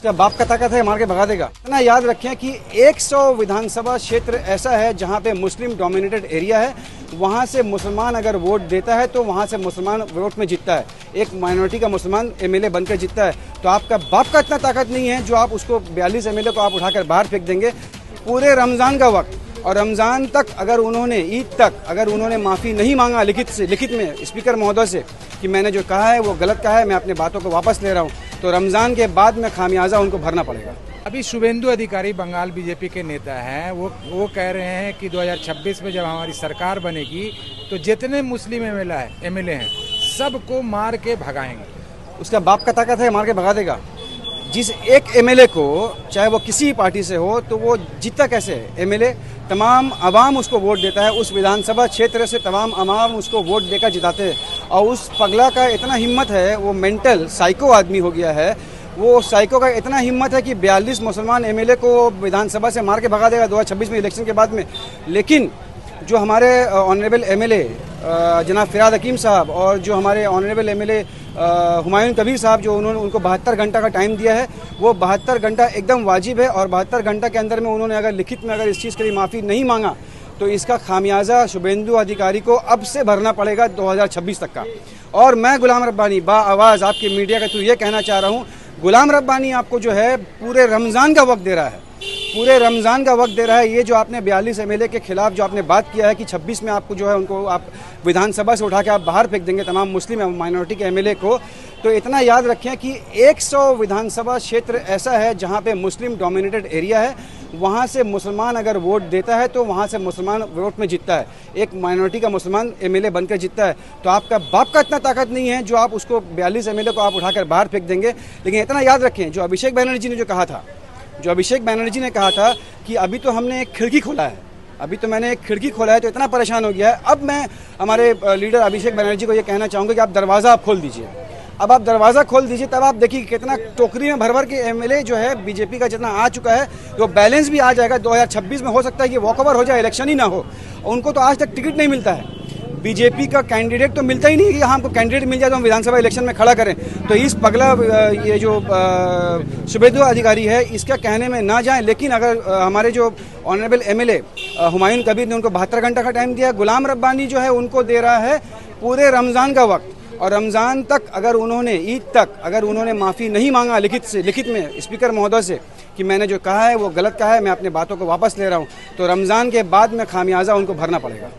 क्या बाप का ताकत है, मार के भगा देगा। ना याद रखें कि 100 विधानसभा क्षेत्र ऐसा है जहां पे मुस्लिम डोमिनेटेड एरिया है, वहां से मुसलमान अगर वोट देता है तो वहां से मुसलमान वोट में जीतता है, एक माइनॉरिटी का मुसलमान एमएलए बनकर जीतता है। तो आपका बाप का इतना ताकत नहीं है जो आप उसको 42 एमएलए को आप उठाकर बाहर फेंक देंगे। पूरे रमज़ान का वक्त और रमज़ान तक अगर उन्होंने, ईद तक अगर उन्होंने माफ़ी नहीं मांगा लिखित में स्पीकर महोदय से कि मैंने जो कहा है वो गलत कहा है, मैं अपनी बातों को वापस ले रहा हूँ, तो रमज़ान के बाद में खामियाजा उनको भरना पड़ेगा। अभी शुभेंदु अधिकारी बंगाल बीजेपी के नेता हैं, वो कह रहे हैं कि 2026 में जब हमारी सरकार बनेगी तो जितने मुस्लिम एमएलए हैं सबको मार के भगाएंगे। उसका बाप का ताकत है, मार के भगा देगा। जिस एक एमएलए को, चाहे वो किसी पार्टी से हो, तो वो जीतता कैसे है? एमएलए तमाम आवाम उसको वोट देता है, उस विधानसभा क्षेत्र से तमाम आवाम उसको वोट देकर जिताते हैं। और उस पगला का इतना हिम्मत है, वो मेंटल साइको आदमी हो गया है, वो साइको का इतना हिम्मत है कि 42 मुसलमान एमएलए को विधानसभा से मार के भगा देगा 2026 में इलेक्शन के बाद में। लेकिन जो हमारे ऑनरेबल एमएलए जनाब फिराद हकीम साहब और जो हमारे ऑनरेबल एमएलए हुमायूं कबीर साहब, जो उनको 72 घंटा का टाइम दिया है, वो 72 घंटा एकदम वाजिब है। और 72 घंटा के अंदर में उन्होंने अगर लिखित में अगर इस चीज़ के लिए माफ़ी नहीं मांगा तो इसका खामियाजा शुभेंदु अधिकारी को अब से भरना पड़ेगा 2026 तक का। और मैं गुलाम रब्बानी आवाज़ आपके मीडिया के थ्रू ये कहना चाह रहा हूँ, गुलाम रब्बानी आपको जो है पूरे रमज़ान का वक्त दे रहा है, पूरे रमज़ान का वक्त दे रहा है। ये जो आपने 42 एमएलए के खिलाफ जो आपने बात किया है कि 26 में आपको जो है उनको आप विधानसभा से उठा के आप बाहर फेंक देंगे तमाम मुस्लिम माइनॉरिटी के एमएलए को, तो इतना याद रखें कि 100 विधानसभा क्षेत्र ऐसा है जहां पे मुस्लिम डोमिनेटेड एरिया है, वहां से मुसलमान अगर वोट देता है तो वहां से मुसलमान वोट में जीतता है, एक माइनॉरिटी का मुसलमान एमएलए बनकर जीतता है। तो आपका बाप का इतना ताकत नहीं है जो आप उसको 42 एमएलए को आप उठाकर बाहर फेंक देंगे। लेकिन इतना याद रखें, जो अभिषेक बैनर्जी ने जो कहा था, कि अभी तो हमने एक खिड़की खोला है, अभी तो मैंने एक खिड़की खोला है तो इतना परेशान हो गया है। अब मैं हमारे लीडर अभिषेक बैनर्जी को ये कहना चाहूँगा कि आप दरवाज़ा आप खोल दीजिए, अब आप दरवाज़ा खोल दीजिए, तब आप देखिए कितना टोकरी में भर भर के एमएलए जो है बीजेपी का जितना आ चुका है, वो बैलेंस भी आ जाएगा। 2026 में हो सकता है कि वॉकओवर हो जाए, इलेक्शन ही ना हो। उनको तो आज तक टिकट नहीं मिलता है, बीजेपी का कैंडिडेट तो मिलता ही नहीं है कि हाँ हमको कैंडिडेट मिल जाए तो हम विधानसभा इलेक्शन में खड़ा करें। तो इस पगला ये जो शुभेंदु अधिकारी है, इसका कहने में ना जाएं। लेकिन अगर हमारे जो ऑनरेबल एमएलए हुमायूं कबीर ने उनको 72 घंटा का टाइम दिया, गुलाम रब्बानी जो है उनको दे रहा है पूरे रमज़ान का वक्त। और रमज़ान तक अगर उन्होंने, ईद तक अगर उन्होंने माफ़ी नहीं मांगा लिखित में स्पीकर महोदय से कि मैंने जो कहा है वो गलत कहा है, मैं अपनी बातों को वापस ले रहा हूँ, तो रमज़ान के बाद में खामियाजा उनको भरना पड़ेगा।